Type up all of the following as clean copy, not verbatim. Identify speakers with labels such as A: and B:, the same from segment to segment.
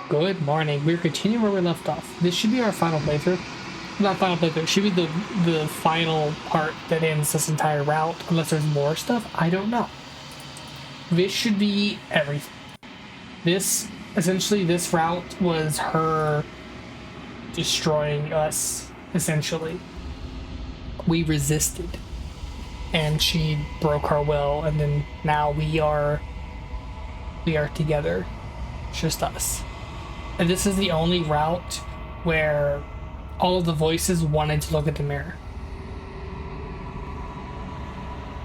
A: Good morning. We're continuing where we left off. This should be our final playthrough. Not final playthrough. It should be the final part that ends this entire route. Unless there's more stuff. I don't know. This should be everything. Essentially, this route was her destroying us, essentially. We resisted. And she broke our will, and then now we are together. It's just us. And this is the only route where all of the voices wanted to look at the mirror.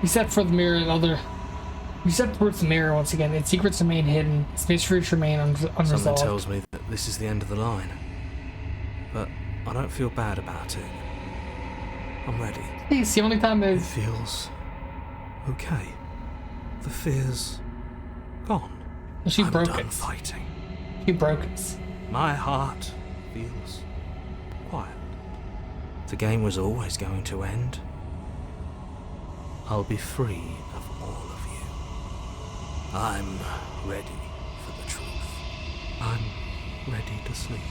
A: Except for the mirror and except for the mirror once again. Its secrets remain hidden. Its mysteries remain unresolved.
B: Something tells me that this is the end of the line. But I don't feel bad about it. I'm ready.
A: Hey, it's the only time
B: it feels okay. The fear's gone.
A: She broke
B: I'm done
A: it.
B: Fighting.
A: She broke us.
B: My heart feels quiet. The game was always going to end. I'll be free of all of you. I'm ready for the truth. I'm ready to sleep.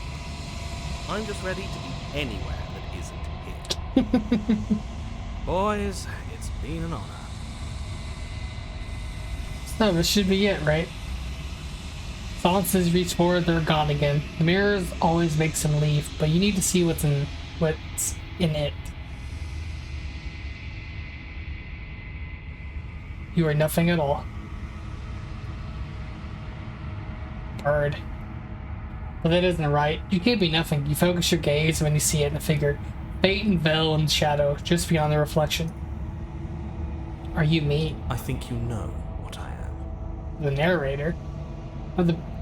C: I'm just ready to be anywhere that isn't here.
B: Boys, it's been an honor.
A: So this should be it, right? Silences reach forward, they're gone again. The mirrors always makes them leave, but you need to see what's in it. You are nothing at all. Bird. But that isn't right. You can't be nothing. You focus your gaze when you see it in a figure. Fate and veil and shadow, just beyond the reflection. Are you me?
B: I think you know what I am.
A: The narrator?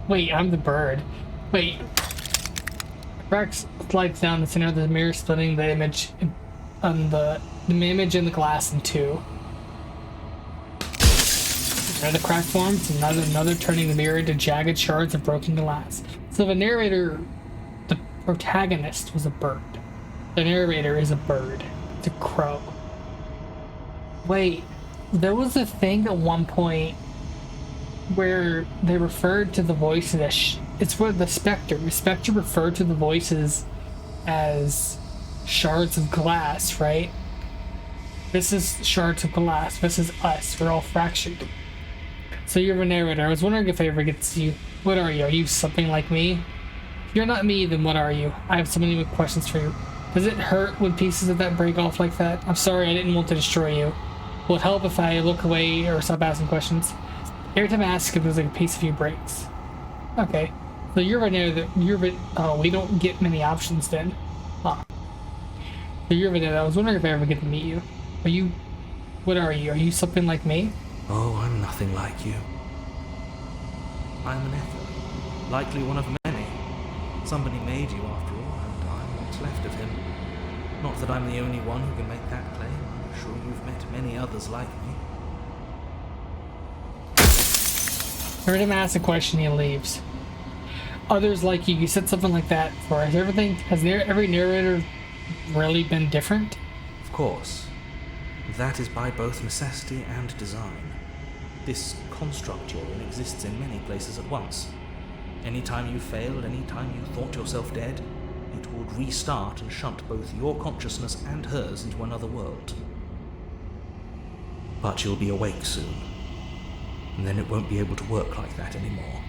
A: Wait, I'm the bird. Wait. Rex slides down the center of the mirror, splitting the image on the image in the glass in two. Another crack forms, another turning the mirror into jagged shards of broken glass. So the narrator, the protagonist, was a bird. The narrator is a bird. It's a crow. Wait, there was a thing at one point where they referred to the voices as it's where the Spectre referred to the voices as shards of glass, right? This is shards of glass. This is us. We're all fractured. So you're a narrator. I was wondering if I ever get to see you. What are you? Are you something like me? If you're not me, then what are you? I have so many questions for you. Does it hurt when pieces of that break off like that? I'm sorry, I didn't want to destroy you. Will it help if I look away or stop asking questions? Every time I ask if there's like a piece of you breaks. Okay. So you're a narrator. Oh, we don't get many options then. Huh. So you're a narrator. I was wondering if I ever get to meet you. Are you... What are you? Are you something like me?
B: Oh, I'm nothing like you. I'm an echo, likely one of many. Somebody made you after all, and I'm what's left of him. Not that I'm the only one who can make that claim. I'm sure you've met many others like me.
A: Every time I ask a question, he leaves. Others like you said something like that before. Has every narrator really been different?
B: Of course. That is by both necessity and design. This construct you're in exists in many places at once. Anytime you failed, anytime you thought yourself dead, it would restart and shunt both your consciousness and hers into another world. But you'll be awake soon, and then it won't be able to work like that anymore.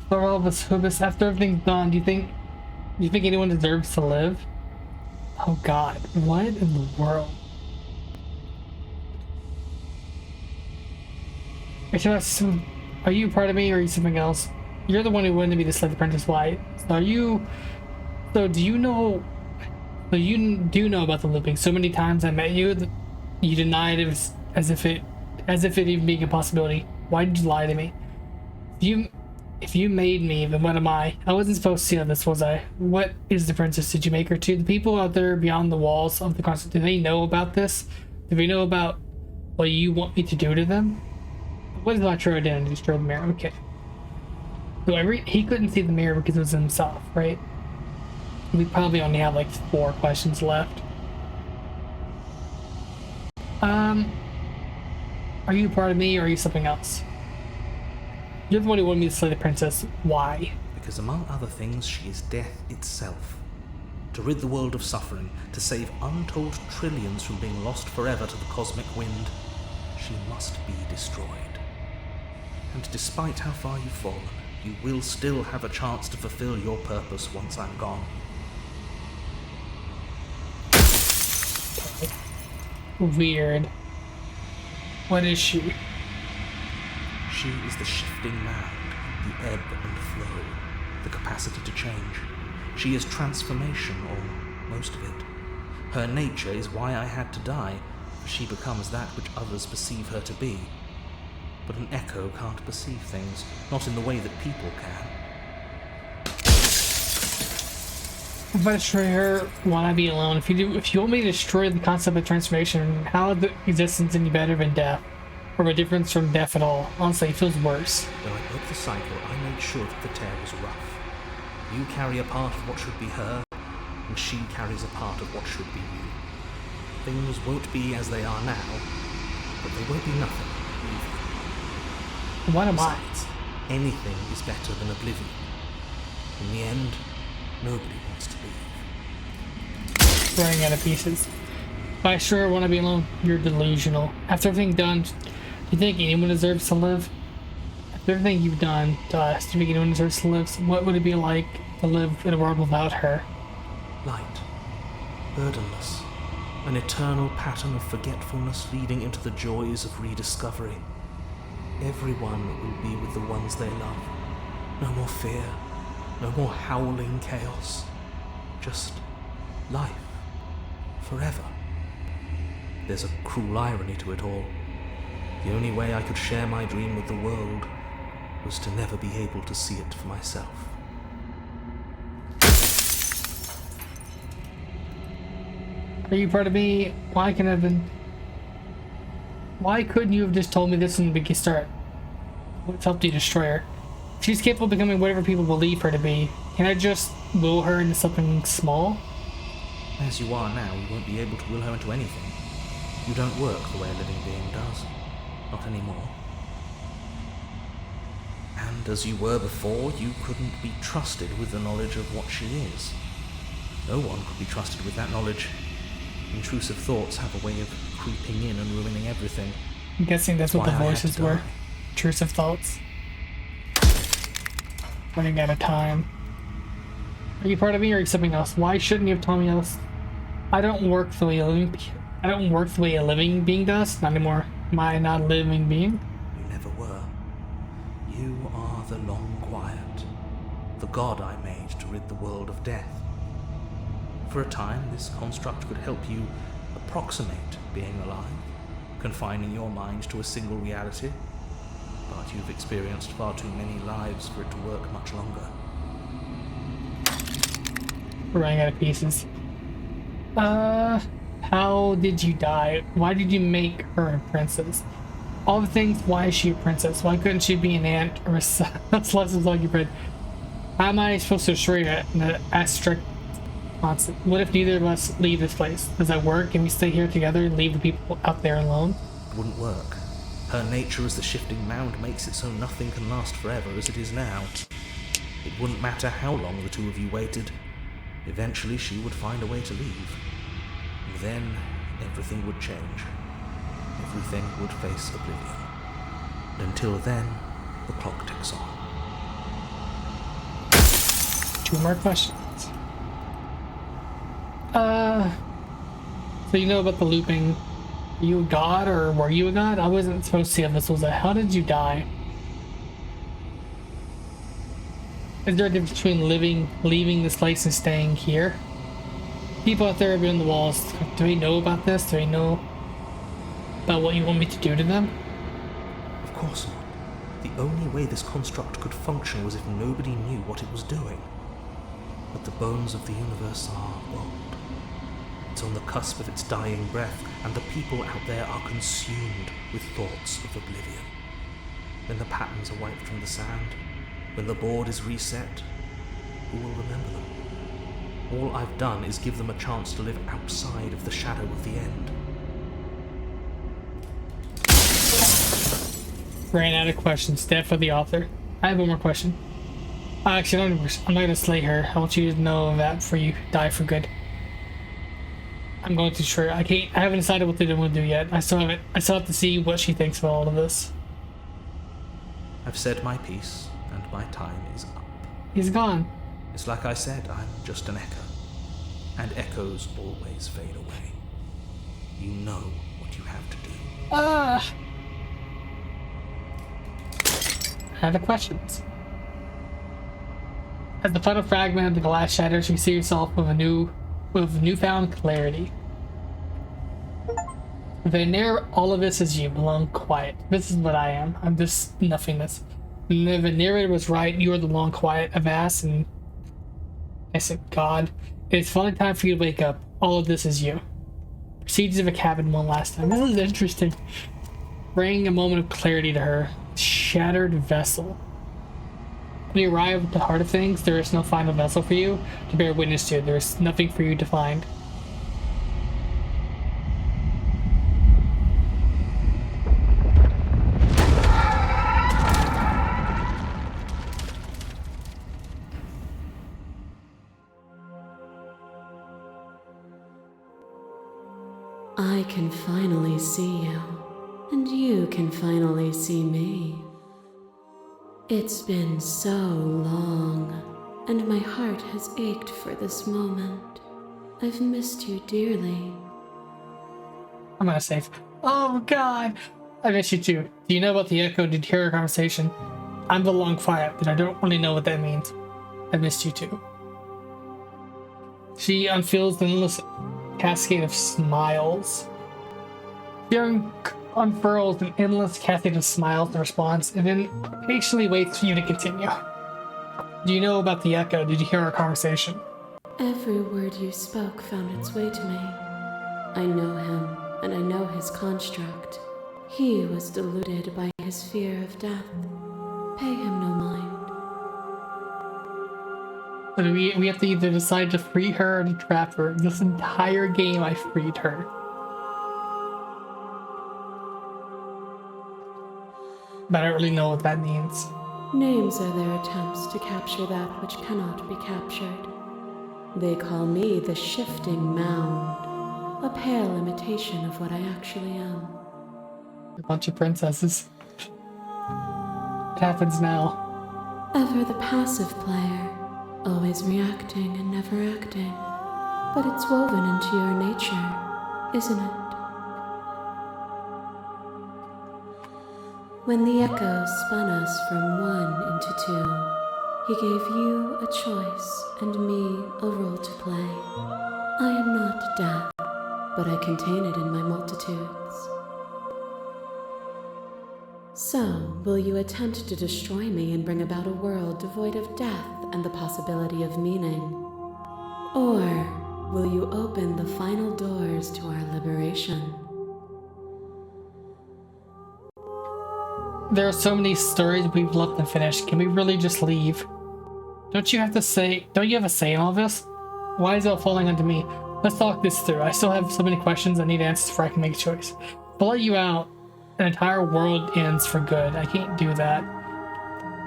A: For all of us, after everything's done, do you think anyone deserves to live? Oh God, what in the world? Are you part of me or are you something else? You're the one who wanted me to slay the Princess White. So do you know about the looping? So many times I met you, you denied it as if it even being a possibility. Why did you lie to me? If you made me, then what am I? I wasn't supposed to see this, was I? What is the princess? Did you make her too? The people out there beyond the walls of the castle, do they know about this? Do they know about what you want me to do to them? What is Latro doing to destroy the mirror? Okay. So he couldn't see the mirror because it was himself, right? We probably only have like 4 questions left. Are you part of me or are you something else? You're the one who wanted me to slay the princess. Why?
B: Because among other things, she is death itself. To rid the world of suffering, to save untold trillions from being lost forever to the cosmic wind, she must be destroyed. And despite how far you've fallen, you will still have a chance to fulfill your purpose once I'm gone.
A: Weird. What is she?
B: She is the shifting mound, the ebb and flow, the capacity to change. She is transformation, or most of it. Her nature is why I had to die, for she becomes that which others perceive her to be. But an echo can't perceive things, not in the way that people can.
A: If I destroy her, why I be alone? If you want me to destroy the concept of transformation, how is the existence any better than death? Or a difference from death at all? Honestly, it feels worse.
B: When I broke the cycle, I made sure that the tear was rough. You carry a part of what should be her, and she carries a part of what should be you. Things won't be as they are now, but they won't be nothing either.
A: What am I?
B: Besides, anything is better than oblivion. In the end, nobody wants to leave.
A: Running out of pieces. If I sure want to be alone, you're delusional. After everything done, do you think anyone deserves to live? After everything you've done to us, do you think anyone deserves to live? So what would it be like to live in a world without her?
B: Light, burdenless, an eternal pattern of forgetfulness leading into the joys of rediscovery. Everyone will be with the ones they love. No more fear, no more howling chaos. Just life, forever. There's a cruel irony to it all. The only way I could share my dream with the world was to never be able to see it for myself.
A: Are you part of me? Why couldn't you have just told me this in the beginning start? What's helped you destroy her? She's capable of becoming whatever people believe her to be. Can I just will her into something small?
B: As you are now, you won't be able to will her into anything. You don't work the way a living being does. Not anymore. And as you were before, you couldn't be trusted with the knowledge of what she is. No one could be trusted with that knowledge. Intrusive thoughts have a way of creeping in and ruining everything.
A: I'm guessing that's what the
B: Why I had
A: voices
B: to
A: were.
B: die.
A: Intrusive thoughts. Running out of time. Are you part of me or are you something else? Why shouldn't you have told me else? I don't work the way a living being does. Not anymore. Am I not a living being?
B: You never were. You are the long quiet, the god I made to rid the world of death. For a time, this construct could help you approximate being alive, confining your mind to a single reality. But you've experienced far too many lives for it to work much longer.
A: We're running out of pieces. How did you die? Why did you make her a princess? All the things, why is she a princess? Why couldn't she be an ant or a son? That's lessons like you read. How am I supposed to destroy the abstract concept? What if neither of us leave this place? Does that work? Can we stay here together and leave the people out there alone?
B: It wouldn't work. Her nature as the shifting mound makes it so nothing can last forever as it is now. It wouldn't matter how long the two of you waited. Eventually she would find a way to leave. And then everything would change. Everything would face oblivion. And until then, the clock ticks on.
A: 2 more questions. So you know about the looping. Are you a god or were you a god? I wasn't supposed to see if this was how did you die? Is there a difference between leaving this place and staying here? People out there beyond the walls, do they know about this? Do they know about what you want me to do to them?
B: Of course not. The only way this construct could function was if nobody knew what it was doing. But the bones of the universe are old. It's on the cusp of its dying breath, and the people out there are consumed with thoughts of oblivion. When the patterns are wiped from the sand, when the board is reset, who will remember them? All I've done is give them a chance to live outside of the shadow of the end.
A: Ran out of questions. Death for the author. I have one more question. Actually, I'm not gonna slay her. I want you to know that before you die for good. I'm going to destroy her. I haven't decided what I'm gonna do yet. I still have to see what she thinks about all of this.
B: I've said my piece, and my time is up.
A: He's gone.
B: It's like I said, I'm just an echo. And echoes always fade away. You know what you have to do.
A: I have the questions. As the final fragment of the glass shatters, you see yourself with newfound clarity. All of this is you. Belong quiet. This is what I am. I'm just nothingness. And the narrator was right. You are the long quiet of ass, and I said, God, it's finally time for you to wake up. All of this is you. Procedures of a cabin one last time. This is interesting. Bring a moment of clarity to her. Shattered vessel. When you arrive at the heart of things, there is no final vessel for you to bear witness to. There is nothing for you to find.
D: I can finally see you, and you can finally see me. It's been so long, and my heart has ached for this moment. I've missed you dearly.
A: I'm gonna save. Oh God, I miss you too. Do you know about the echo? Did you hear our conversation? I'm the long quiet, but I don't really know what that means. I missed you too. She unfurls the endless cascade of smiles. She unfurls an endless cascade of smiles in response, and then patiently waits for you to continue. Do you know about the echo? Did you hear our conversation?
D: Every word you spoke found its way to me. I know him, and I know his construct. He was deluded by his fear of death. Pay him no mind.
A: But we have to either decide to free her or to trap her. This entire game I freed her. But I don't really know what that means.
D: Names are their attempts to capture that which cannot be captured. They call me the shifting mound, a pale imitation of what I actually am.
A: A bunch of princesses. What happens now?
D: Ever the passive player, always reacting and never acting. But it's woven into your nature, isn't it? When the echo spun us from one into two, he gave you a choice and me a role to play. I am not death, but I contain it in my multitudes. So, will you attempt to destroy me and bring about a world devoid of death and the possibility of meaning? Or will you open the final doors to our liberation?
A: There are so many stories we've left unfinished. Can we really just leave? Don't you have a say in all this? Why is it all falling onto me? Let's talk this through. I still have so many questions I need answers before I can make a choice. If I let you out, an entire world ends for good. I can't do that.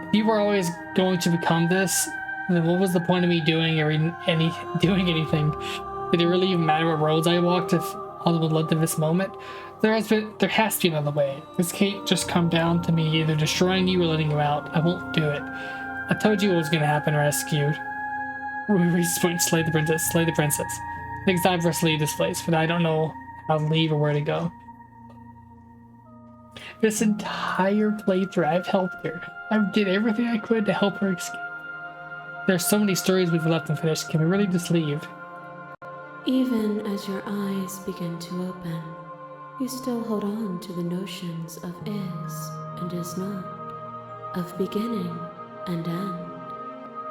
A: If you were always going to become this, then what was the point of me doing anything? Did it really even matter what roads I walked if all would led to this moment? There has to be another way. This can't just come down to me either destroying you or letting you out. I won't do it. I told you what was gonna happen. Rescued. We just went and slay the princess. Slay the princess. I think it's time for us to leave this place, but I don't know how to leave or where to go. This entire playthrough, I've helped her. I did everything I could to help her escape. There's so many stories we've left unfinished. Can we really just leave?
D: Even as your eyes begin to open, you still hold on to the notions of is and is not, of beginning and end,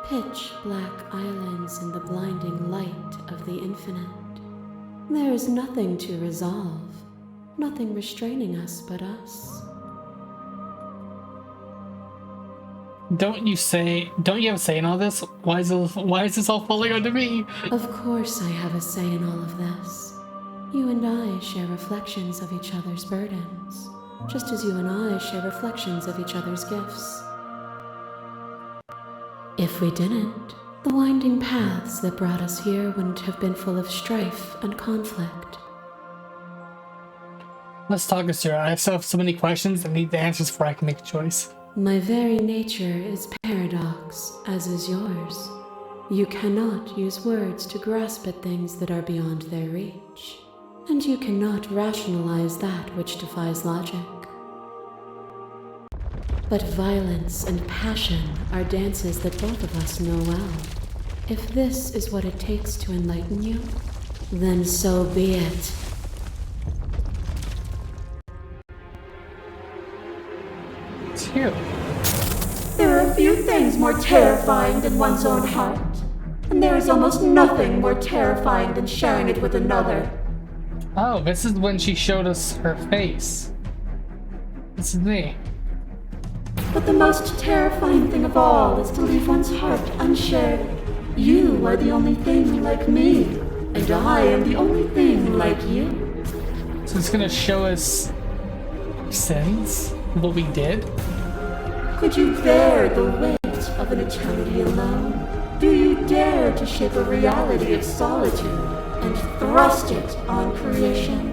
D: pitch black islands in the blinding light of the infinite. There is nothing to resolve, nothing restraining us but us.
A: Don't you have a say in all this? Why is this all falling onto me?
D: Of course I have a say in all of this. You and I share reflections of each other's burdens. just as you and I share reflections of each other's gifts. If we didn't, the winding paths that brought us here wouldn't have been full of strife and conflict.
A: Let's talk this through. I still have so many questions. I need the answers before I can make a choice.
D: My very nature is paradox, as is yours. You cannot use words to grasp at things that are beyond their reach, and you cannot rationalize that which defies logic. But violence and passion are dances that both of us know well. If this is what it takes to enlighten you, then so be it.
A: It's you.
E: There are few things more terrifying than one's own heart, and there is almost nothing more terrifying than sharing it with another.
A: Oh, this is when she showed us her face. This is me.
E: But the most terrifying thing of all is to leave one's heart unshared. You are the only thing like me, and I am the only thing like you.
A: So it's gonna show us our sins, what we did.
E: Could you bear the weight of an eternity alone? Do you dare to shape a reality of solitude and thrust it on creation?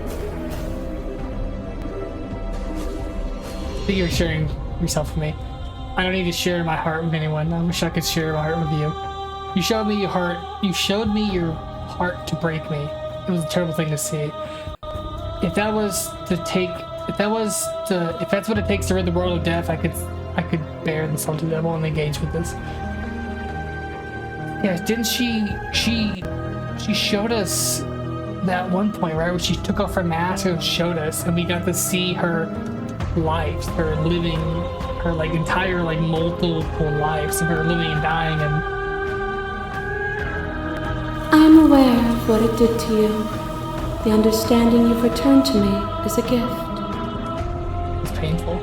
A: I think you're sharing yourself with me. I don't need to share my heart with anyone. I wish I could share my heart with you. You showed me your heart. You showed me your heart to break me. It was a terrible thing to see. If that was to take, if that's what it takes to rid the world of death, I could bear the solitude. I won't engage with this. Yeah, didn't she showed us that one point, right, where she took off her mask and showed us, and we got to see her life, her living, her like entire like multiple lives of her living and dying. And
D: I am aware of what it did to you. The understanding you've returned to me is a gift.
A: it's painful.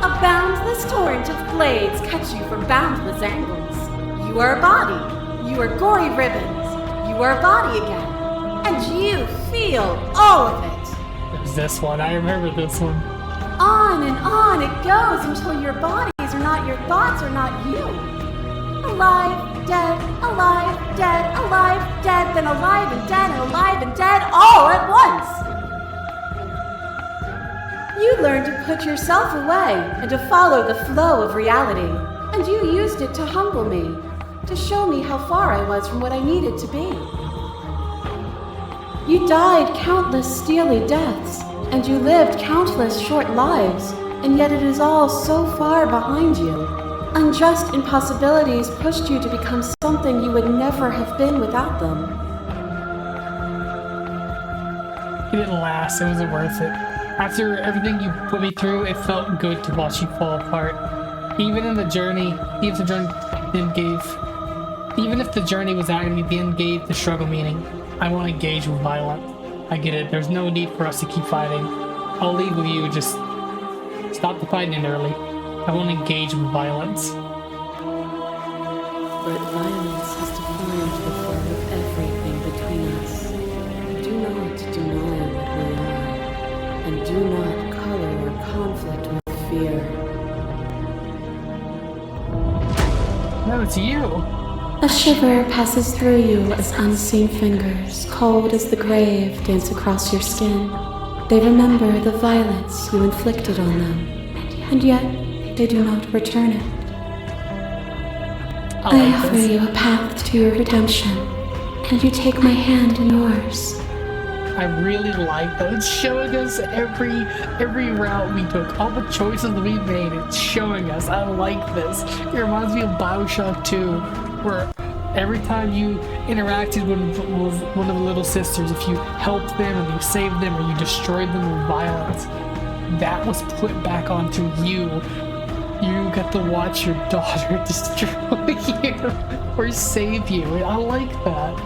E: A boundless torrent of blades cuts you from boundless angles. You are a body. You are gory ribbons. You are a body again. And you feel all of it.
A: There's this one. I remember this one.
E: On and on it goes until your bodies are not your thoughts, are not you. Alive, dead, alive, dead, alive, dead, then alive and dead, and alive and dead, all at once. You learned to put yourself away and to follow the flow of reality. And you used it to humble me, to show me how far I was from what I needed to be. You died countless steely deaths, and you lived countless short lives, and yet it is all so far behind you. Unjust impossibilities pushed you to become something you would never have been without them.
A: It didn't last. It wasn't worth it. After everything you put me through, it felt good to watch you fall apart. Even in the journey, even if the journey was agony, the end gave the struggle meaning. I won't engage with violence. I get it. There's no need for us to keep fighting. I'll leave with you. Just stop the fighting early. I won't engage with violence.
D: But violence has defined the form of everything between us. Do not deny what we are, and do not color our conflict with fear.
A: No, it's you.
D: A shiver passes through you as unseen fingers, cold as the grave, dance across your skin. They remember the violence you inflicted on them, and yet they do not return it. I offer you a path to your redemption, and you take my hand in yours.
A: I really like that. It's showing us every route we took, all the choices we made. It's showing us. I like this. It reminds me of BioShock 2, where every time you interacted with one of the little sisters, if you helped them and you saved them or you destroyed them with violence, that was put back onto you. You got to watch your daughter destroy you or save you. I like that.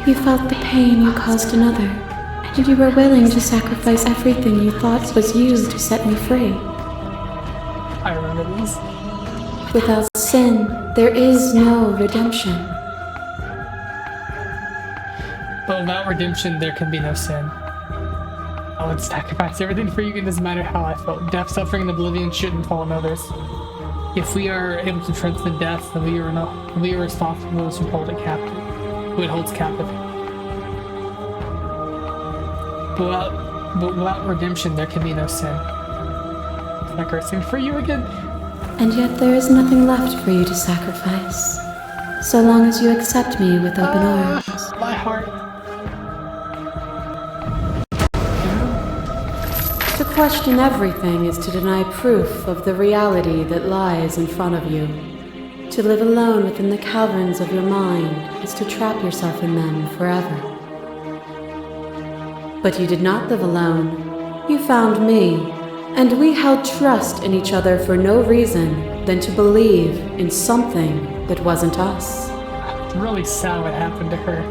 D: You felt the pain you caused another, and you were willing to sacrifice everything you thought was you to set me free.
A: I remember this.
D: Without sin, there is no redemption.
A: But without redemption, there can be no sin. I would sacrifice everything for you. It doesn't matter how I felt. Death, suffering, and oblivion shouldn't fall on others. If we are able to transcend death, then we are responsible for those who hold it captive. Who it holds captive. But without redemption, there can be no sin. Sacrificing for you again.
D: And yet there is nothing left for you to sacrifice, so long as you accept me with open arms.
A: My heart.
E: To question everything is to deny proof of the reality that lies in front of you. To live alone within the caverns of your mind is to trap yourself in them forever. But you did not live alone. You found me, and we held trust in each other for no reason than to believe in something that wasn't us.
A: It's really sad what happened to her.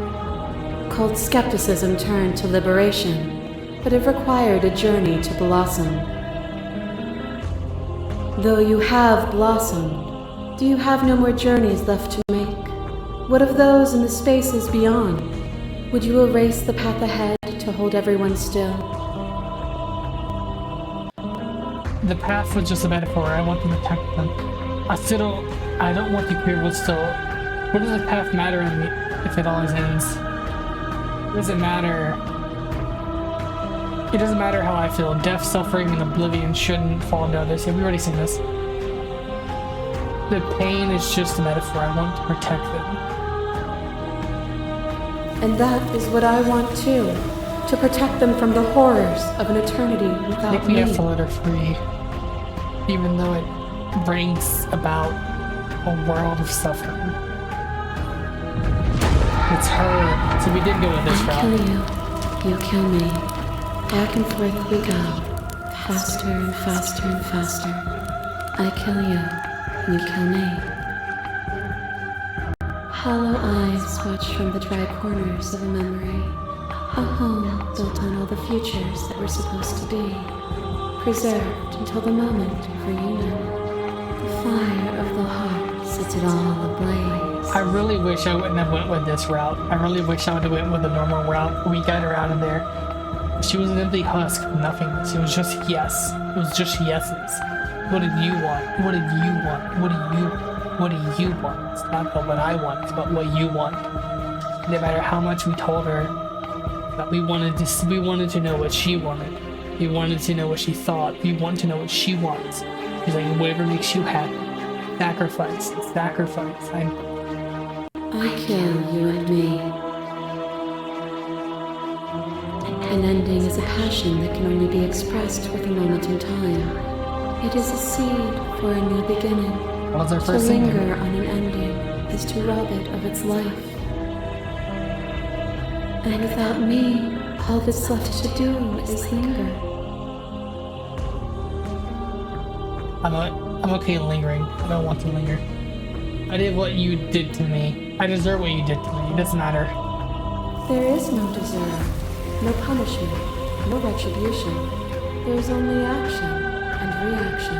E: Cold skepticism turned to liberation, but it required a journey to blossom. Though you have blossomed, do you have no more journeys left to make? What of those in the spaces beyond? Would you erase the path ahead to hold everyone still?
A: The path was just a metaphor. I want to protect them. I don't want the people still. What does the path matter in me if it always ends? It doesn't matter. It doesn't matter how I feel. Death, suffering, and oblivion shouldn't fall into others. Yeah, we've already seen this. The pain is just a metaphor. I want to protect them.
E: And that is what I want too. To protect them from the horrors of an eternity
A: I
E: without
A: think we
E: me.
A: have to let her free. Even though it brings about a world of suffering. It's her. So we did go with this
D: I
A: route.
D: kill you, you kill me. Back and forth we go, faster and faster and faster. I kill you, and you kill me. Hollow eyes watch from the dry corners of a memory. A home built on all the futures that were supposed to be. Preserved until the moment of reunion. The fire of the heart sets it all ablaze.
A: I really wish I wouldn't have went with this route. I really wish I would have went with the normal route. We got her out of there. She was an empty husk of nothingness. It was just yes. It was just yeses. What did you want? What did you want? What do you want? It's not about what I want, it's about what you want. No matter how much we told her that we wanted to know what she wanted. We wanted to know what she thought. We want to know what she wants. She's like, whatever makes you happy. Sacrifice.
D: I kill you and me. An ending is a passion that can only be expressed with a moment in time. It is a seed for a new beginning.
A: What was our
D: To
A: first thing?
D: linger on an ending is to rob it of its life. And without me, all that's left to do is linger.
A: I'm okay lingering. I don't want to linger. I did what you did to me. I deserve what you did to me. It doesn't matter.
E: There is no deserve, no punishment, no retribution. There is only action and reaction.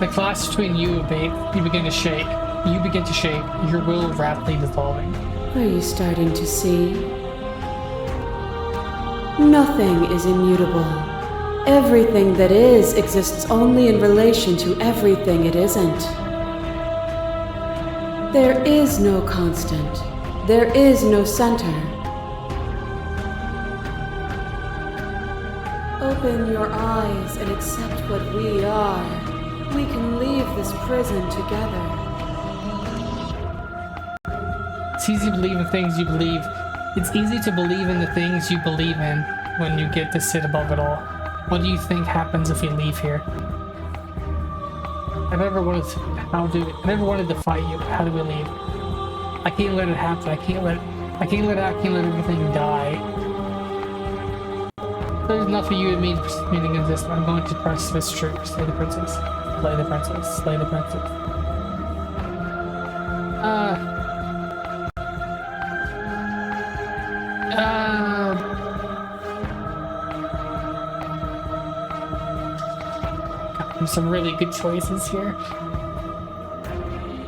A: The clash between you, babe, you begin to shake. You begin to shake, your will rapidly dissolving.
E: Are you starting to see? Nothing is immutable. Everything that is exists only in relation to everything it isn't. There is no constant. There is no center. Open your eyes and accept what we are. We can leave this prison together.
A: It's easy to believe in things you believe. It's easy to believe in the things you believe in when you get to sit above it all. What do you think happens if we leave here? I never wanted to fight you. How do we leave? I can't let it happen. I can't let everything die. There's enough for you and me to persist against this. I'm going to press this true. Slay the princess. Slay the princess. Slay the princess. Some really good choices here.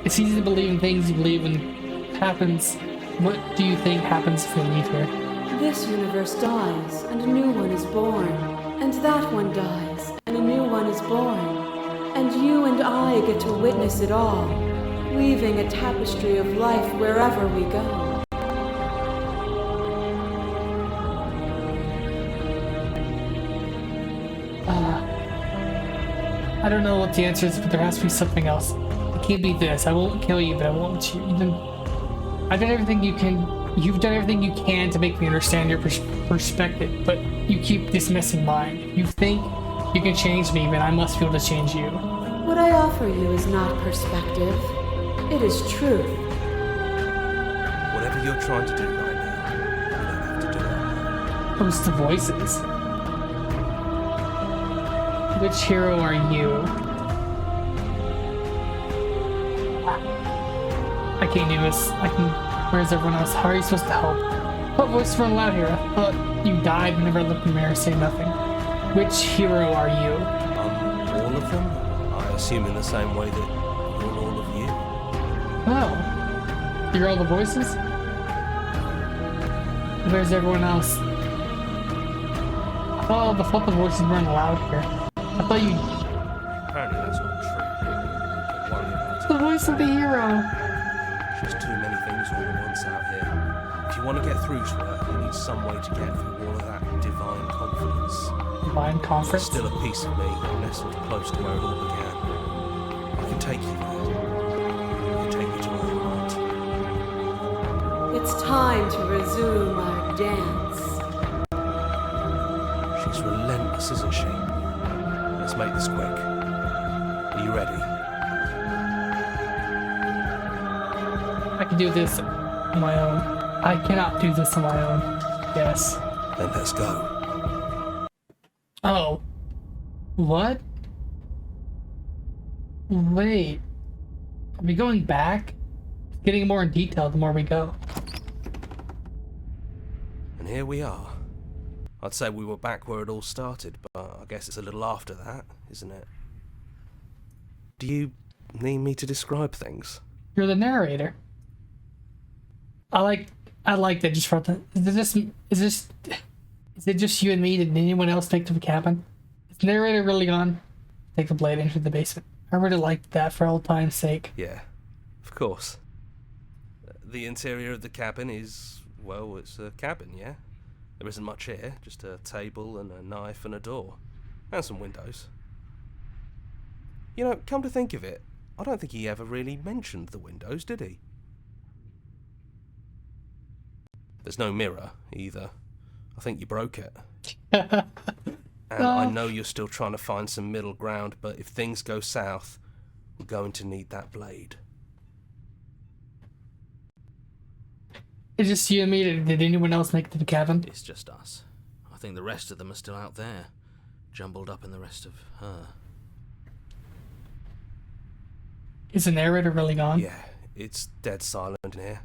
A: It's easy to believe in things you believe in happens? What do you think happens if we leave here?
E: This universe dies, and a new one is born. And that one dies, and a new one is born. And you and I get to witness it all, weaving a tapestry of life wherever we go.
A: I don't know what the answer is, but there has to be something else. It can't be this. I won't kill you, but I won't let you. I've done everything you can. You've done everything you can to make me understand your perspective, but you keep dismissing mine. You think you can change me, but I must be able to change you.
E: What I offer you is not perspective. It is truth.
C: Whatever you're trying to do right now, you don't have to do it.
A: Who's the voices? Which hero are you? I can't do this. Where's everyone else? How are you supposed to help? What voice run loud here? I thought you died and never looked in the mirror, say nothing. Which hero are you?
C: All of them? I assume in the same way that you're all of you.
A: Oh. You're all the voices? Where's everyone else? Oh, I thought the voices weren't allowed here. I thought you...
C: Apparently that's not true. Don't worry about
A: It's the voice of the hero.
C: it. There's too many things all at once out here. If you want to get through to her, you need some way to get through all of that divine confidence.
A: Divine
C: There's
A: conference?
C: still a piece of me nestled close to where it all began. I can take you there. I can take you to where you want.
E: It's time to resume our dance.
C: She's relentless, isn't she? Let's make this quick. Are you ready?
A: I can do this on my own. I cannot do this on my own. Yes.
C: Then let's go.
A: Oh. What? Wait. Are we going back? It's getting more in detail the more we go.
C: And here we are. I'd say we were back where it all started, but I guess it's a little after that, isn't it? Do you need me to describe things?
A: You're the narrator. I like that just for the... Is it just you and me? Did anyone else take to the cabin? Is the narrator really gone? Take the blade into the basement. I really liked that for old time's sake.
C: Yeah, of course. The interior of the cabin is, well, it's a cabin, yeah? There isn't much here, just a table and a knife and a door. And some windows. You know, come to think of it, I don't think he ever really mentioned the windows, did he? There's no mirror, either. I think you broke it. And I know you're still trying to find some middle ground, but if things go south, we're going to need that blade.
A: It's just you and me. Did anyone else make it to the cabin?
B: It's just us. I think the rest of them are still out there, jumbled up in the rest of her.
A: Is the narrator really gone?
C: Yeah, it's dead silent in here.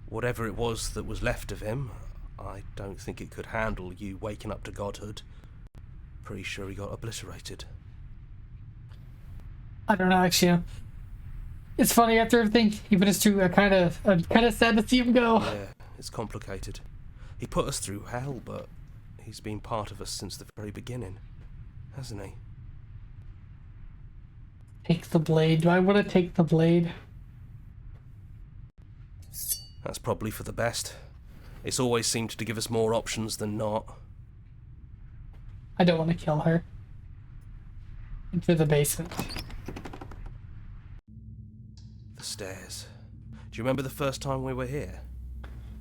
C: Whatever it was that was left of him, I don't think it could handle you waking up to godhood. Pretty sure he got obliterated.
A: I don't know, actually. It's funny after everything, even it's true. I'm kind of sad to see him go.
C: Yeah, it's complicated. He put us through hell, but he's been part of us since the very beginning, hasn't he?
A: Take the blade. Do I want to take the blade?
C: That's probably for the best. It's always seemed to give us more options than not.
A: I don't want to kill her. Into the basement.
C: The stairs. Do you remember the first time we were here?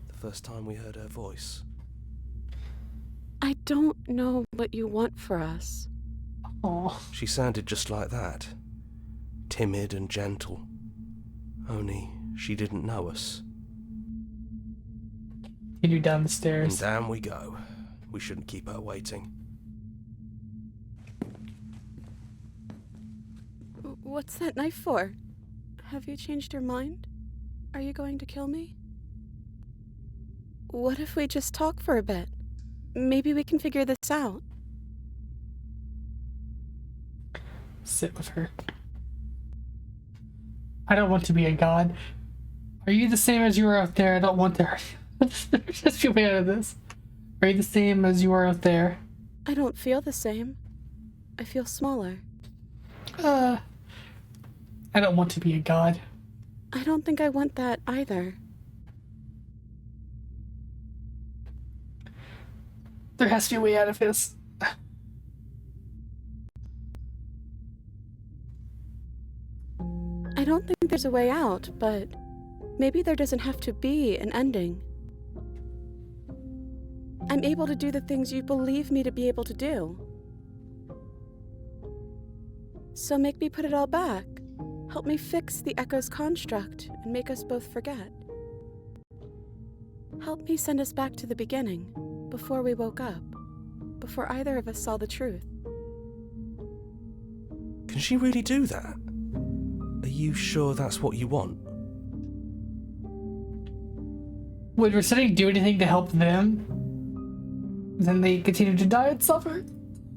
C: The first time we heard her voice?
E: I don't know what you want for us.
A: Oh,
C: She sounded just like that. Timid and gentle. Only she didn't know us.
A: continue down the
C: And
A: stairs.
C: down we go. We shouldn't keep her waiting.
E: What's that knife for? Have you changed your mind? Are you going to kill me? What if we just talk for a bit? Maybe we can figure this out.
A: Sit with her. I don't want to be a god. Are you the same as you were out there? I don't want to hurt you. Just feel me out of this. Are you the same as you were out there?
E: I don't feel the same. I feel smaller.
A: I don't want to be a god.
E: I don't think I want that either.
A: There has to be a way out of this.
E: I don't think there's a way out, but maybe there doesn't have to be an ending. I'm able to do the things you believe me to be able to do. So make me put it all back. Help me fix the Echo's construct and make us both forget. Help me send us back to the beginning, before we woke up, before either of us saw the truth.
C: Can she really do that? Are you sure that's what you want?
A: Would Resetting do anything to help them? Then they continue to die and suffer?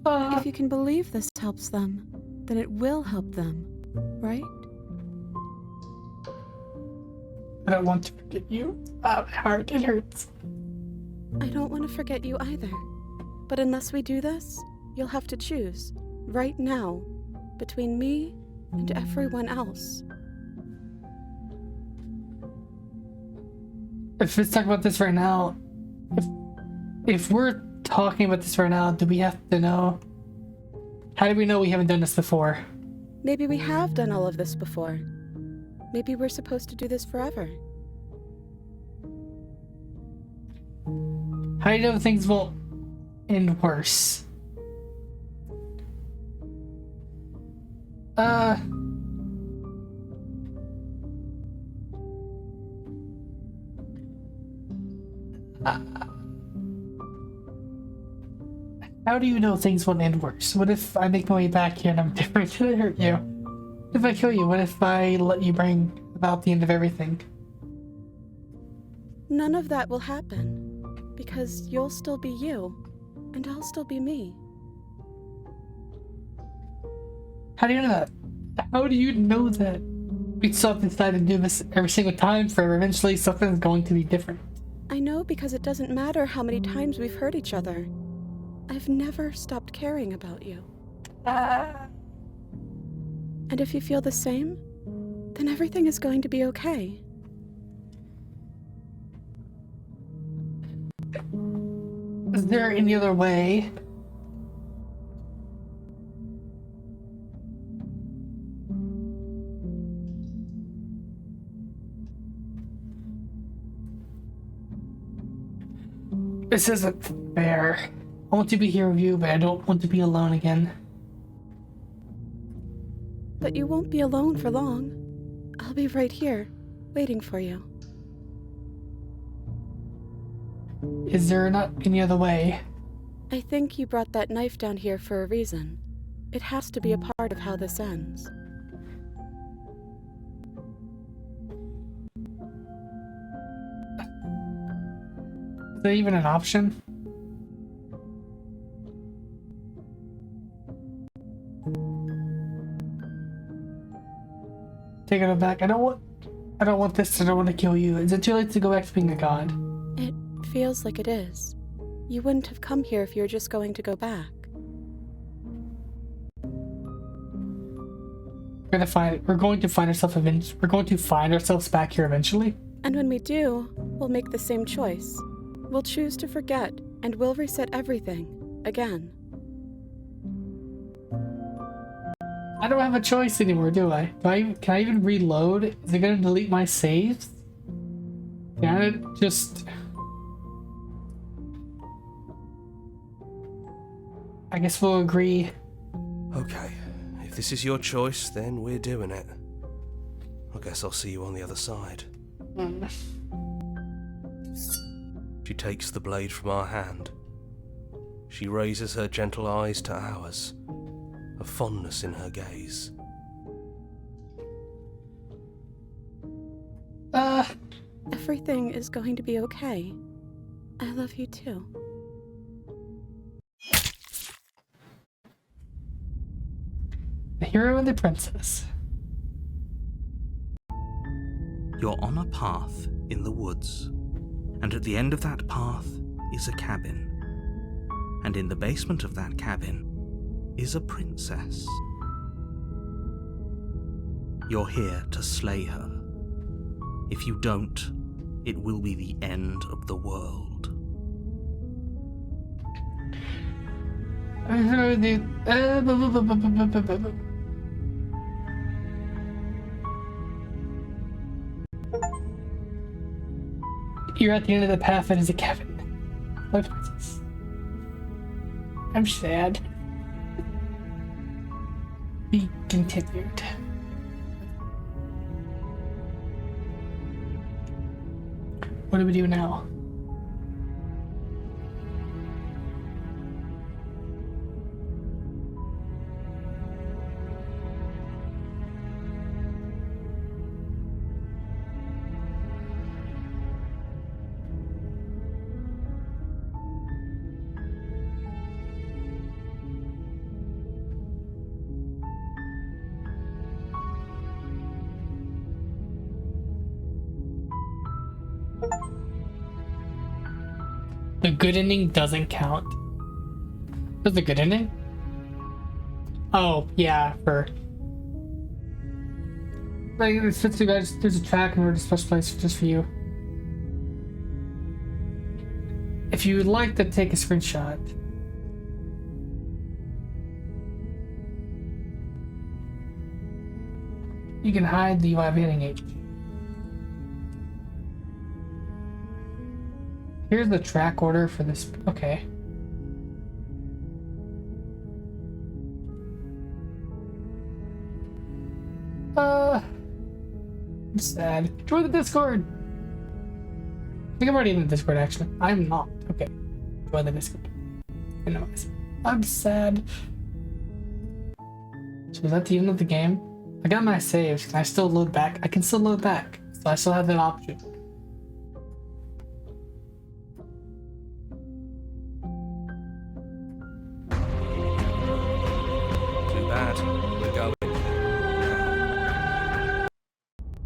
E: If you can believe this helps them, then it will help them, right?
A: I don't want to forget you. My heart, it hurts.
E: I don't want to forget you either. But unless we do this, you'll have to choose, right now, between me and everyone else.
A: If let's talk about this right now, if we're talking about this right now, do we have to know? How do we know we haven't done this before?
E: Maybe we have done all of this before. Maybe we're supposed to do this forever.
A: How do you know things won't end worse? How do you know things won't end worse? What if I make my way back here and I'm different? Did it hurt you? What if I kill you? What if I let you bring about the end of everything?
E: None of that will happen, because you'll still be you, and I'll still be me.
A: How do you know that? How do you know that? We still have to decide to do this every single time forever. Eventually something's going to be different.
E: I know because it doesn't matter how many times we've hurt each other. I've never stopped caring about you. And if you feel the same, then everything is going to be okay.
A: Is there any other way? This isn't fair. I want to be here with you, but I don't want to be alone again.
E: But you won't be alone for long. I'll be right here, waiting for you.
A: Is there not any other way?
E: I think you brought that knife down here for a reason. It has to be a part of how this ends.
A: Is that even an option? Take it back. I don't want this. I don't want to kill you. Is it too late to go back to being a god?
E: It feels like it is. You wouldn't have come here if you were just going to go back.
A: We're going to find ourselves back here eventually.
E: And when we do, we'll make the same choice. We'll choose to forget, and we'll reset everything, again.
A: I don't have a choice anymore, do I? Can I even reload? Is it gonna delete my saves? Can it just... I guess we'll agree.
C: Okay, if this is your choice, then we're doing it. I guess I'll see you on the other side. She takes the blade from our hand. She raises her gentle eyes to ours, a fondness in her gaze.
E: Everything is going to be okay. I love you too.
A: The hero and the princess.
B: You're on a path in the woods, and at the end of that path is a cabin. And in the basement of that cabin is a princess. You're here to slay her. If you don't, it will be the end of the world.
A: You're at the end of the path and is a cabin. My princess. I'm sad. Be continued. What do we do now? The good ending doesn't count. That's a good ending? Oh, yeah, for... Like, it's just you guys, there's a track and we're just special place just for you. If you would like to take a screenshot, you can hide the live hitting H. Here's the track order for this. Okay. I'm sad. Join the Discord. I think I'm already in the Discord actually. I'm not. Okay. Join the Discord. Anyways, I'm sad. So is that the end of the game? I got my saves. Can I still load back? I can still load back. So I still have that option.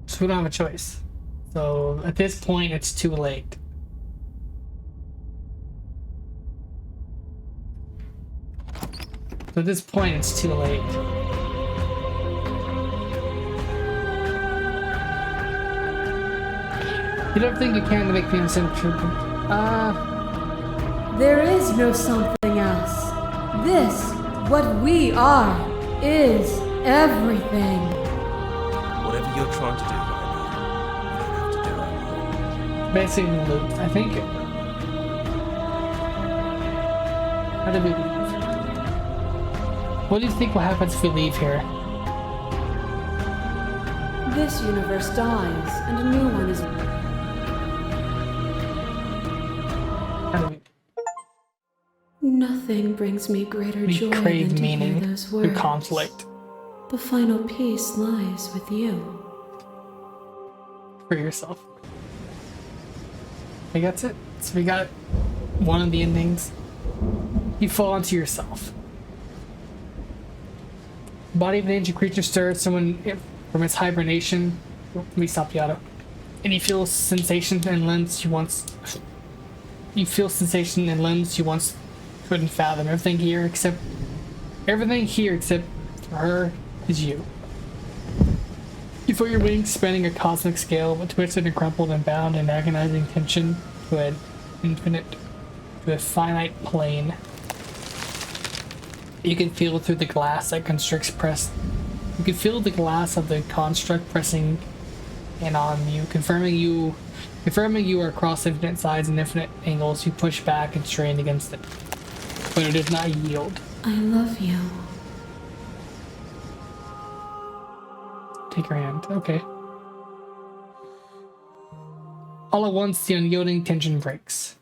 A: So we don't have a choice. So at this point, it's too late. So at this point, it's too late. You don't think you can make me understand?
E: There is no something else. This, what we are, is everything.
C: Whatever you're trying to do right now, you don't have to do it alone.
A: Basically, loop. I think. How do we leave? What do you think will happen if we leave here?
E: This universe dies, and a new one is...
A: How do we?
E: Nothing brings me greater
A: We
E: joy
A: crave
E: than to
A: meaning
E: hear those
A: through
E: words.
A: conflict
E: The final peace lies with you.
A: for yourself. I think that's it. So we got one of the endings. You fall into yourself. Body of an ancient creature stirs someone from its hibernation. Let me stop the auto. And you feel sensation and limbs you once. You feel sensation and limbs you once couldn't fathom. Everything here except for her is you. You feel your wings spanning a cosmic scale, but twisted and crumpled and bound in agonizing tension to a finite plane. You can feel through the glass that you can feel the glass of the construct pressing in on you, confirming you are across infinite sides and infinite angles. You push back and strain against it, but it does not yield.
E: I love you.
A: Take her hand. Okay. All at once, the unyielding tension breaks.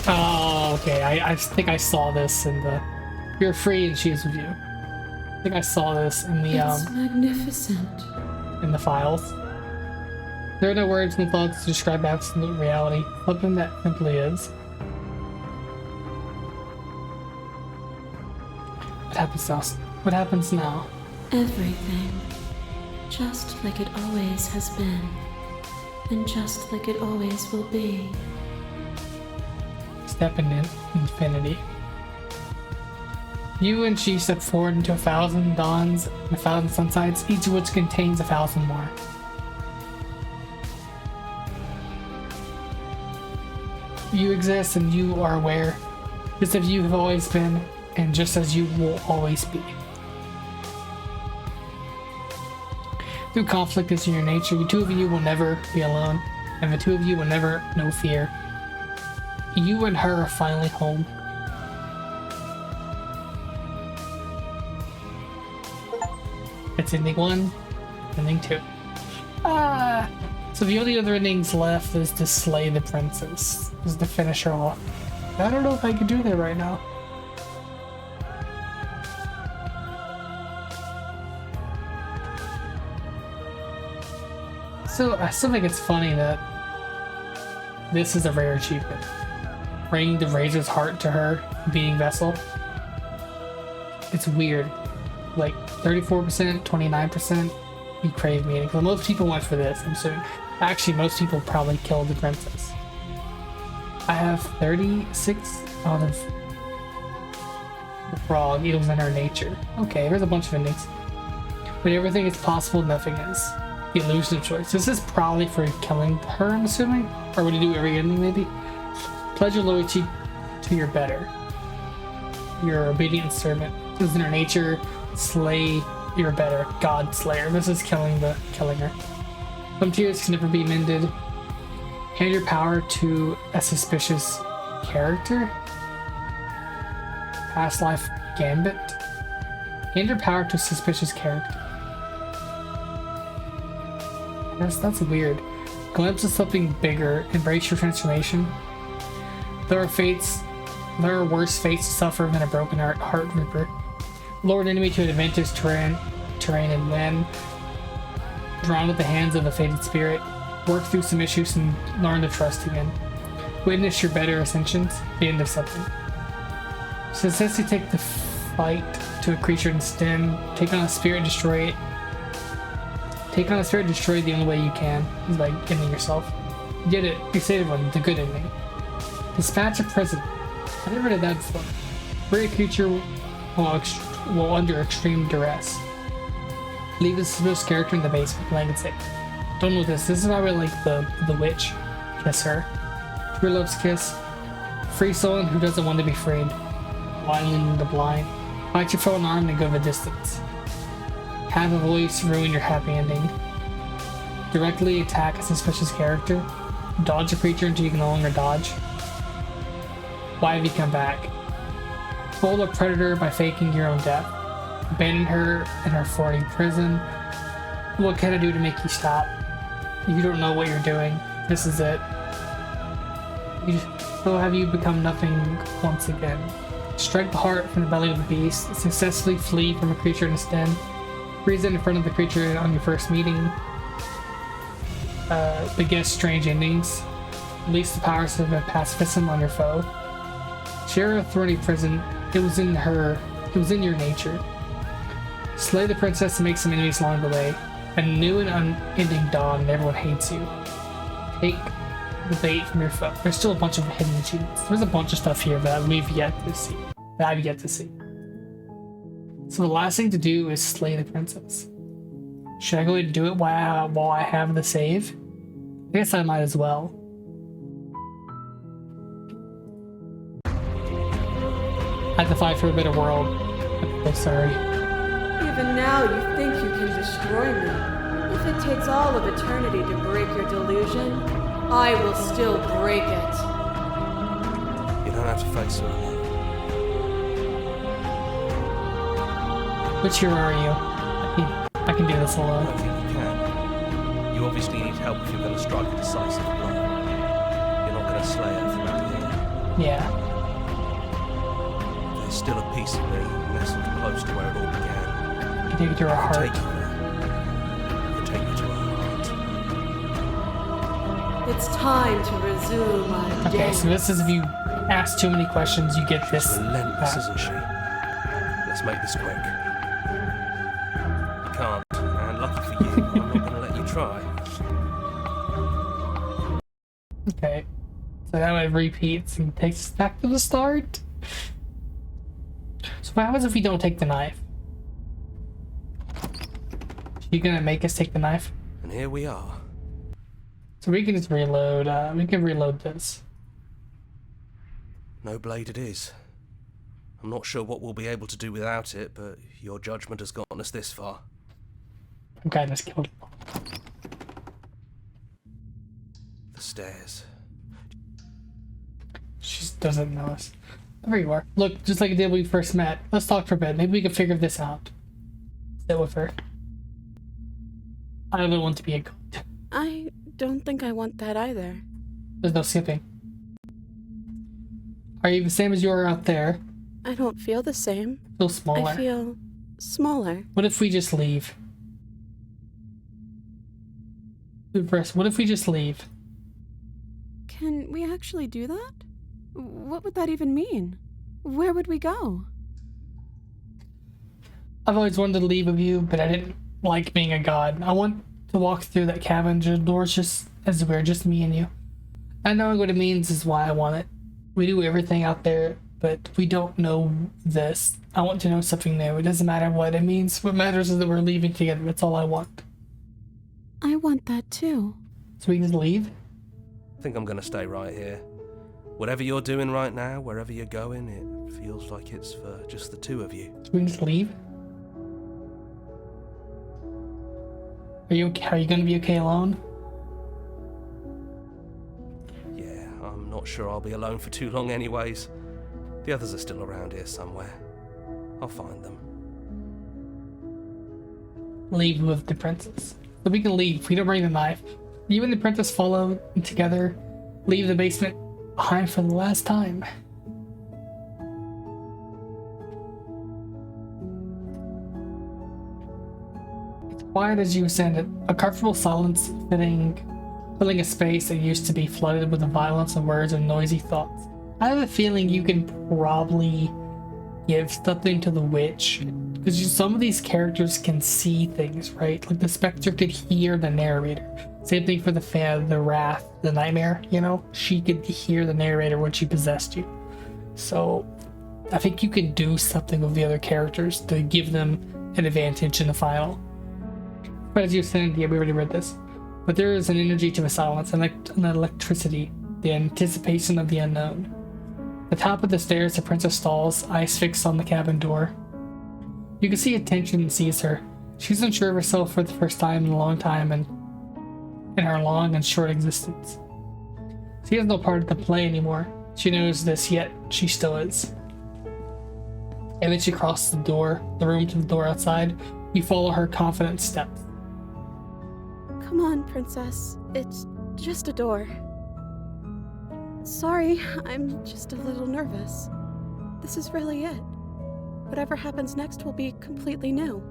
A: Oh, okay. I think I saw this in the... You're free and she is with you. I think I saw this in the,
E: It's magnificent.
A: in the files. There are no words and thoughts to describe absolute reality. Something that simply is. What happens now? What happens now?
D: Everything. Just like it always has been. And just like it always will be.
A: Step into infinity. You and she step forward into 1,000 dawns and 1,000 sunsides, each of which contains 1,000 more. You exist and you are aware, just as you have always been, and just as you will always be. Through conflict is in your nature, the two of you will never be alone, and the two of you will never know fear. You and her are finally home. It's ending 1, ending 2. So the only other endings left is to slay the princess, is to finish her off. I don't know if I can do that right now. So I still think it's funny that this is a rare achievement. Bringing the Razor's heart to her, beating Vessel. It's weird. Like 34%, 29%, you crave meaning. Because most people went for this, I'm assuming. Actually, most people probably killed the princess. I have 36 out of the frog. It was in her nature. Okay, there's a bunch of endings. When everything is possible, nothing is. The illusion of choice. This is probably for killing her, I'm assuming? Or would you do every ending, maybe? Pledge your loyalty to your better. Your obedient servant. It was in her nature. Slay your better. God Slayer. This is killing her. Some tears can never be mended. Hand your power to a suspicious character. Past life gambit. Hand your power to a suspicious character. That's weird. Glimpse of something bigger. Embrace your transformation. There are worse fates to suffer than a broken heart ripper. Lure an enemy to an advantageous terrain and win. Drawn with the hands of a fated spirit. Work through some issues and learn to trust again. Witness your better ascensions. The end of something. Successfully take the fight to a creature and stem. Take on a spirit and destroy it. Take on a spirit and destroy it the only way you can. Is by ending yourself. You did it. You saved one. The good ending. Dispatch a prison. I never did that before. Free a creature while under extreme duress. Leave the suspicious character in the basement, playing it safe. Don't know this. This is probably like the witch. Kiss her. True love's kiss. Free someone who doesn't want to be freed. Blinding the blind. Fight your foe unarmed and go the distance. Have a voice ruin your happy ending. Directly attack a suspicious character. Dodge a creature until you can no longer dodge. Why have you come back? Fool a predator by faking your own death. Abandon her in her floating prison. What can I do to make you stop? You don't know what you're doing. This is it. So have you become nothing once again? Strike the heart from the belly of the beast. Successfully flee from a creature in its den. Freeze it in front of the creature on your first meeting. Begin strange endings. Release the powers of pacifism on your foe. Share a thorny prison. It was in your nature. Slay the princess and make some enemies along the way. A new and unending dawn and everyone hates you. Take the bait from your foe. There's still a bunch of hidden achievements. There's a bunch of stuff here that we've yet to see. That I've yet to see. So the last thing to do is slay the princess. Should I go ahead and do it while I have the save? I guess I might as well. I have to fight for a better world. I'm so sorry.
E: Even now you think you can destroy me. If it takes all of eternity to break your delusion, I will still break it.
C: You don't have to face her alone.
A: Which hero are you? I can do this
C: I
A: alone.
C: don't think you can. You obviously need help if you're going to strike a decisive blow. You're not going to slay her from out here.
A: Yeah.
C: There's still a piece of me nestled close to where it all began.
A: You take it to her heart.
C: Take you there. You take me to her heart.
E: It's time to resume our
A: Okay,
E: day.
A: so this is if you ask too many questions, you get this.
C: She's relentless,
A: back.
C: isn't she? Let's make this quick. You can't, and lucky for you, I'm not going to let you try.
A: Okay. So now it repeats and takes us back to the start. So what happens if we don't take the knife? You gonna make us take the knife?
C: And here we are.
A: So we can just reload, we can reload this.
C: No blade it is. I'm not sure what we'll be able to do without it, but your judgment has gotten us this far.
A: Okay, just killed him.
C: The stairs.
A: She just doesn't know us. There you are. Look, just like it did when we first met. Let's talk for a bit. Maybe we can figure this out. Sit with her. I don't want to be a goat.
E: I don't think I want that either.
A: There's no skipping. Are you the same as you are out there?
E: I don't feel the same.
A: Feel smaller.
E: I feel smaller.
A: What if we just leave? First, what if we just leave?
E: Can we actually do that? What would that even mean? Where would we go?
A: I've always wanted to leave with you, but I didn't like being a god. I want to walk through that cabin. The door's just as we're just me and you. And knowing what it means is why I want it. We do everything out there, but we don't know this. I want to know something new. It doesn't matter what it means. What matters is that we're leaving together. That's all I want.
E: I want that too.
A: So we can just leave?
C: I think I'm going to stay right here. Whatever you're doing right now, wherever you're going, it feels like it's for just the two of you.
A: So we can just leave? Are you okay? Are you going to be okay alone?
C: Yeah, I'm not sure I'll be alone for too long anyways. The others are still around here somewhere. I'll find them.
A: Leave with the princess. So we can leave. We don't bring the knife. You and the princess follow together. Leave the basement behind for the last time. It's quiet as you ascend it. A comfortable silence filling a space that used to be flooded with the violence of words and noisy thoughts. I have a feeling you can probably give something to the witch, because some of these characters can see things, right? Like the specter could hear the narrator. Same thing for the fan, the wrath, the nightmare, you know? She could hear the narrator when she possessed you. So I think you can do something with the other characters to give them an advantage in the final. But as you said, yeah, we already read this. But there is an energy to the silence, an electricity, the anticipation of the unknown. At the top of the stairs, the princess stalls, eyes fixed on the cabin door. You can see attention sees her. She's unsure of herself for the first time in a long time, and in her long and short existence. She has no part of the play anymore. She knows this, yet she still is. And then she crosses the room to the door outside. You follow her confident steps.
E: Come on, princess. It's just a door. Sorry, I'm just a little nervous. This is really it. Whatever happens next will be completely new.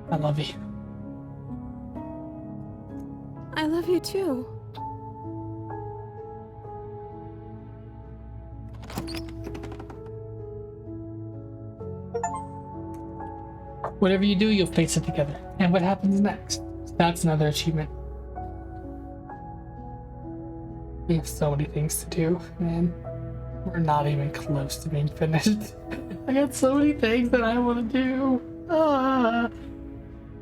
A: I love you.
E: I love you too.
A: Whatever you do, you'll face it together. And what happens next? That's another achievement. We have so many things to do, man. We're not even close to being finished. I got so many things that I want to do. Ah.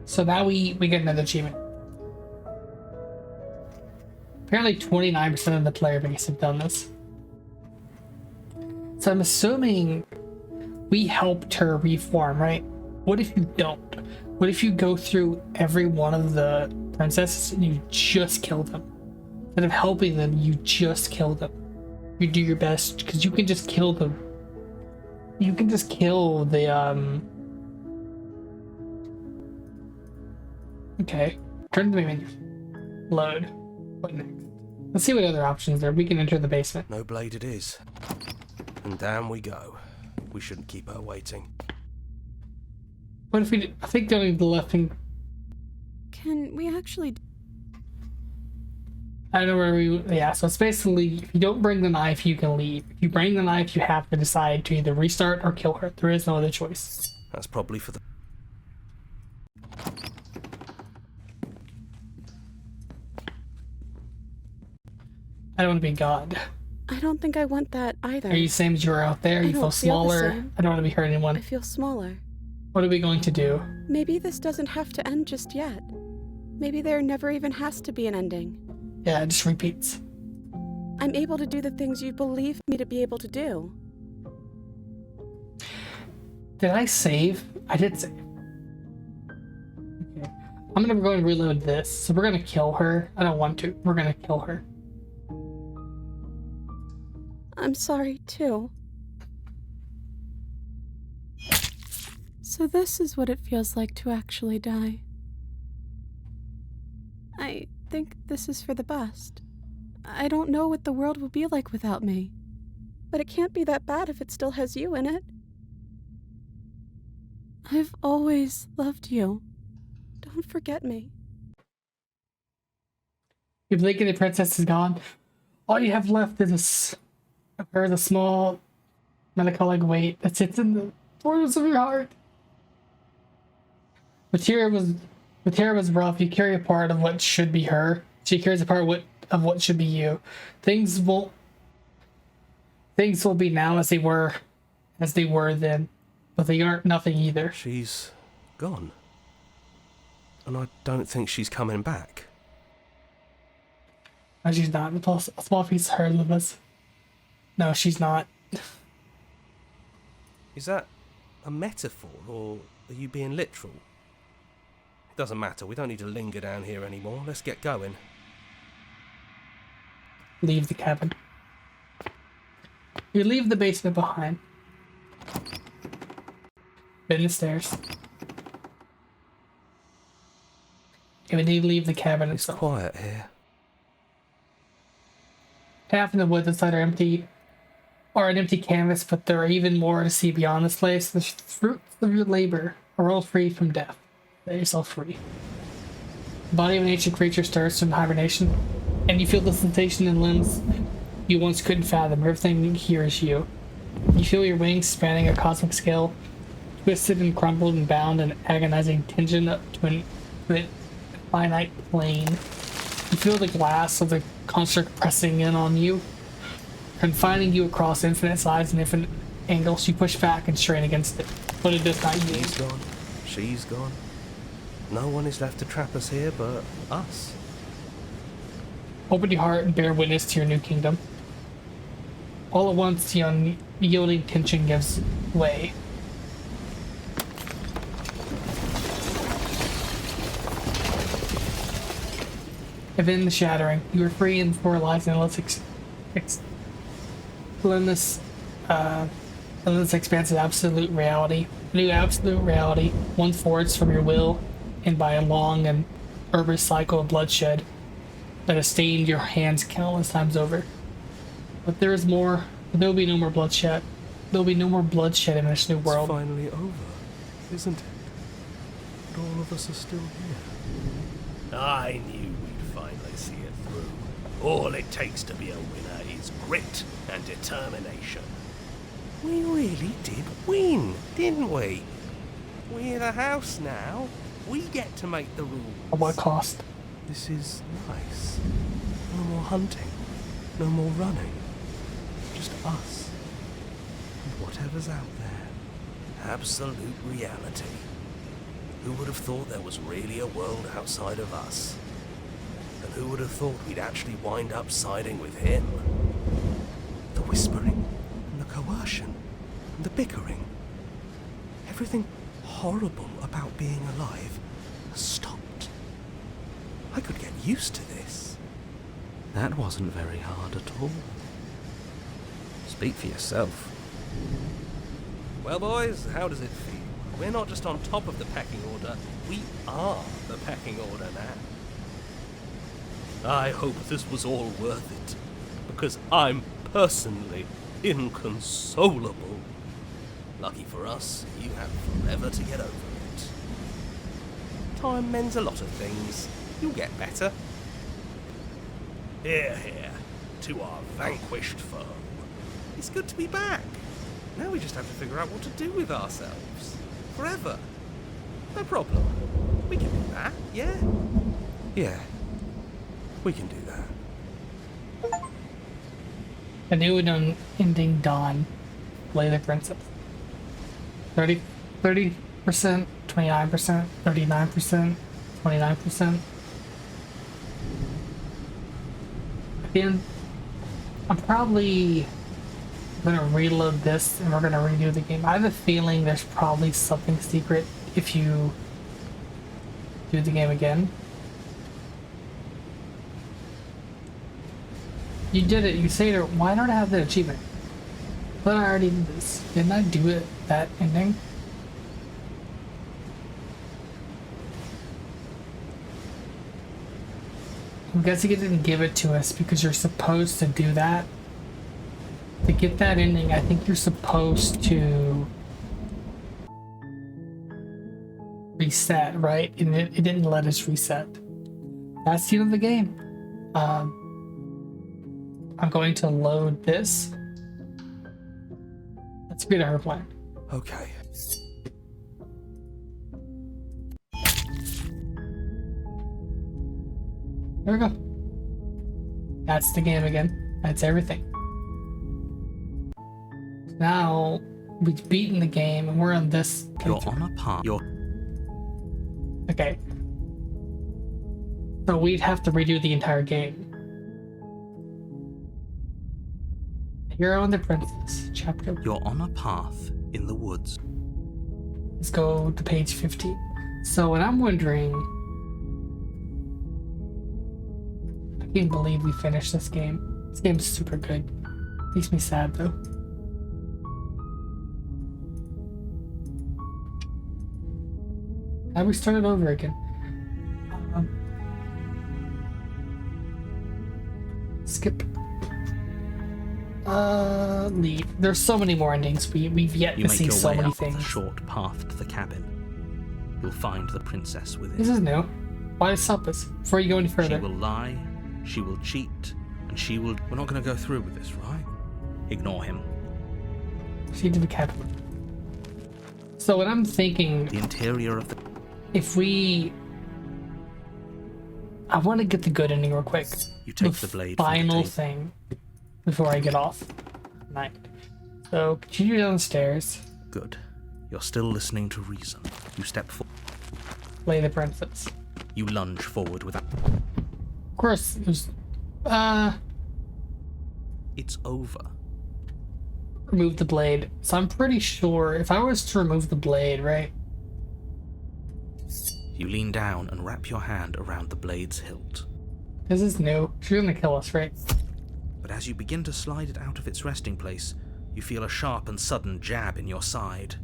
A: So now we get another achievement. Apparently 29% of the player base have done this. So I'm assuming we helped her reform, right? What if you don't? What if you go through every one of the princesses and you just kill them? Instead of helping them, you just kill them. You do your best, because you can just kill them. You can just kill the, Okay. Turn to the menu. Load. What next? Let's see what other options there are. We can enter the basement.
C: No blade it is. And down we go. We shouldn't keep her waiting.
A: What if we did? I think the only the left thing.
E: Can we actually...
A: I don't know where we... Yeah, so it's basically, if you don't bring the knife, you can leave. If you bring the knife, you have to decide to either restart or kill her. There is no other choice.
C: That's probably for the...
A: I don't want to be God.
E: I don't think I want that either.
A: Are you the same as you were out there? You
E: don't
A: feel
E: feel the
A: smaller?
E: same.
A: I don't want to be hurt anyone.
E: I feel smaller.
A: What are we going to do?
E: Maybe this doesn't have to end just yet. Maybe there never even has to be an ending.
A: Yeah, it just repeats.
E: I'm able to do the things you believe me to be able to do.
A: Did I save? I did save. Okay. I'm gonna go and reload this. So we're gonna kill her. I don't want to. We're gonna kill her.
E: I'm sorry, too. So this is what it feels like to actually die. I think this is for the best. I don't know what the world will be like without me. But it can't be that bad if it still has you in it. I've always loved you. Don't forget me.
A: You blink and the princess is gone. All you have left is a small melancholic weight that sits in the borders of your heart. Materia was rough. You carry a part of what should be her. She carries a part of what should be you. Things will be now as they were then, but they aren't nothing either.
C: She's gone. And I don't think she's coming back.
A: No, she's not. A small piece of her lives. No, she's not.
C: Is that a metaphor, or are you being literal? It doesn't matter, we don't need to linger down here anymore. Let's get going.
A: Leave the cabin. You leave the basement behind. Bend the stairs. You would need to leave the cabin
C: It's
A: itself.
C: quiet here.
A: Half in the woods inside are empty, or an empty canvas, but there are even more to see beyond this place. The fruits of your labor are all free from death. Let yourself free. The body of an ancient creature stirs from hibernation, and you feel the sensation in limbs you once couldn't fathom. Everything here is you. You feel your wings spanning a cosmic scale, twisted and crumpled and bound in agonizing tension up to a finite plane. You feel the glass of the construct pressing in on you, confining you across infinite sides and infinite angles. You push back and strain against it, but it does not yield.
C: He's gone. She's gone. No one is left to trap us here but us.
A: Open your heart and bear witness to your new kingdom. All at once, the unyielding tension gives way. Within the shattering, you are free and for lies in endless expanse of absolute reality. A new absolute reality, one forged from your will and by a long and herbivorous cycle of bloodshed that has stained your hands countless times over. But there is more. There will be no more bloodshed. There will be no more bloodshed in this new world.
C: It's finally over, isn't it? But all of us are still here.
F: I knew we'd finally see it through. All it takes to be a winner is grit and determination.
C: We really did win, didn't we? We're the house now. We get to make the rules.
A: At what cost?
C: This is nice. No more hunting. No more running. Just us. And whatever's out there.
F: Absolute reality. Who would have thought there was really a world outside of us? And who would have thought we'd actually wind up siding with him?
C: The whispering, and the coercion, and the bickering. Everything horrible about being alive has stopped. I could get used to this. That wasn't very hard at all. Speak for yourself.
F: Well, boys, how does it feel? We're not just on top of the pecking order, we are the pecking order now. I hope this was all worth it, because I'm personally inconsolable. Lucky for us, you have forever to get over it. Time mends a lot of things. You'll get better. Here, here, to our vanquished foe. It's good to be back. Now we just have to figure out what to do with ourselves. Forever. No problem. We can do that, yeah?
C: Yeah, we can do that.
A: A new and ending dawn. Lay the princess. 30%, 29%, 39%, 29%. Again, I'm probably gonna reload this and we're gonna redo the game. I have a feeling there's probably something secret if you do the game again. You did it, you saved it. Why don't I have the achievement? But I already did this. Didn't I do it, that ending? I'm guessing it didn't give it to us because you're supposed to do that. To get that ending, I think you're supposed to reset, right? And it didn't let us reset. That's the end of the game. I'm going to load this. Let's get our plan.
C: Okay.
A: There we go. That's the game again. That's everything. Now we've beaten the game and we're on this.
B: You're on a path.
A: Okay. So we'd have to redo the entire game. Hero and the Princess, chapter.
B: You're on a path in the woods.
A: Let's go to page 15. So what I'm wondering, I can't believe we finished this game. This game's super good. Makes me sad though. How we started over again? Skip. Leave. There's so many more endings. We've yet to see so many things.
B: The short path to the cabin. You'll find the princess within.
A: This is new. Why stop us before you go any further?
B: She will lie, she will cheat, and she will... We're not going to go through with this, right? Ignore him.
A: Proceed to the cabin. So what I'm thinking...
B: The interior of the...
A: If we... I want to get the good ending real quick.
B: You take the blade from the
A: final
B: table.
A: thing before I get off. Night. So continue downstairs.
B: Good. You're still listening to reason. You step forward.
A: Lay the princess.
B: You lunge forward without...
A: Of course, it was...
B: It's over.
A: Remove the blade. So I'm pretty sure if I was to remove the blade, right?
B: You lean down and wrap your hand around the blade's hilt.
A: This is new. She's gonna kill us, right?
B: But as you begin to slide it out of its resting place, you feel a sharp and sudden jab in your side.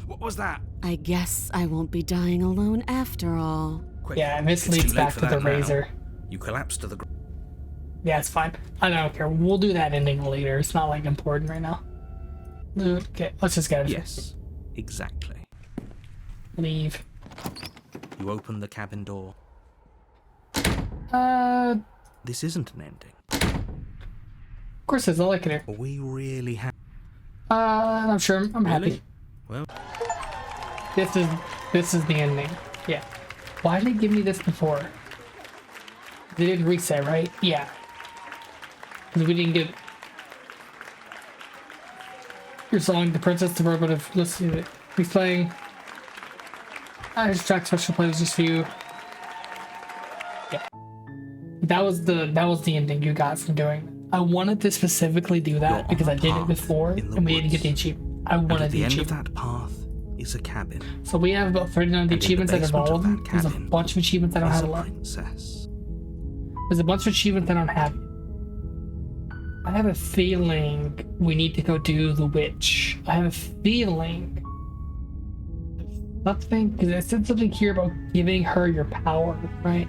B: What was that?
E: I guess I won't be dying alone after all.
B: Quick,
A: Yeah, and this
B: it's
A: leads
B: too late
A: back
B: for
A: to the
B: that now.
A: razor.
B: You collapse to the ground.
A: Yeah, it's fine. I don't care. We'll do that ending later. It's not like important right now. Okay, let's just get it.
B: Yes, exactly.
A: Leave.
B: You open the cabin door. This isn't an ending.
A: Of course it's all I can hear.
B: We really have...
A: I'm sure I'm happy.
B: Well,
A: This is the ending. Yeah. Why did they give me this before? They didn't reset, right? Yeah. Because we didn't get your song, The Princess, the Robot of... Let's see it. He's playing... His track special play was just for you. Yeah. That was the ending you got from doing it. I wanted to specifically do that because I did it before and we didn't get the achievement. I wanted the achievement.
B: At the end of that path is a cabin.
A: So we have about 39 of the achievements that have all of them. There's a bunch of achievements I don't have left.
B: Princess.
A: There's a bunch of achievements I don't have. I have a feeling we need to go do the witch. I have a feeling something, because it said something here about giving her your power, right?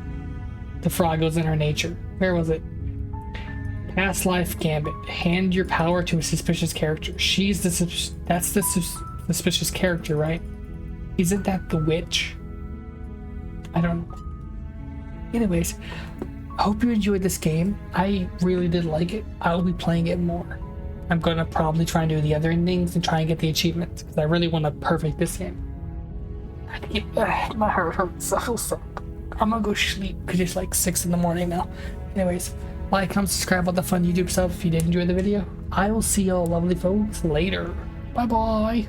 A: The frog goes in her nature. Where was it? Past life gambit. Hand your power to a suspicious character. She's the that's the suspicious character, right? Isn't that the witch? I don't know. Anyways, I hope you enjoyed this game. I really did like it. I will be playing it more. I'm gonna probably try and do the other endings and try and get the achievements because I really want to perfect this game. My heart hurts so. I'm gonna go sleep because it's like 6 in the morning now. Anyways, like, comment, subscribe, all the fun YouTube stuff if you did enjoy the video. I will see y'all lovely folks later. Bye bye.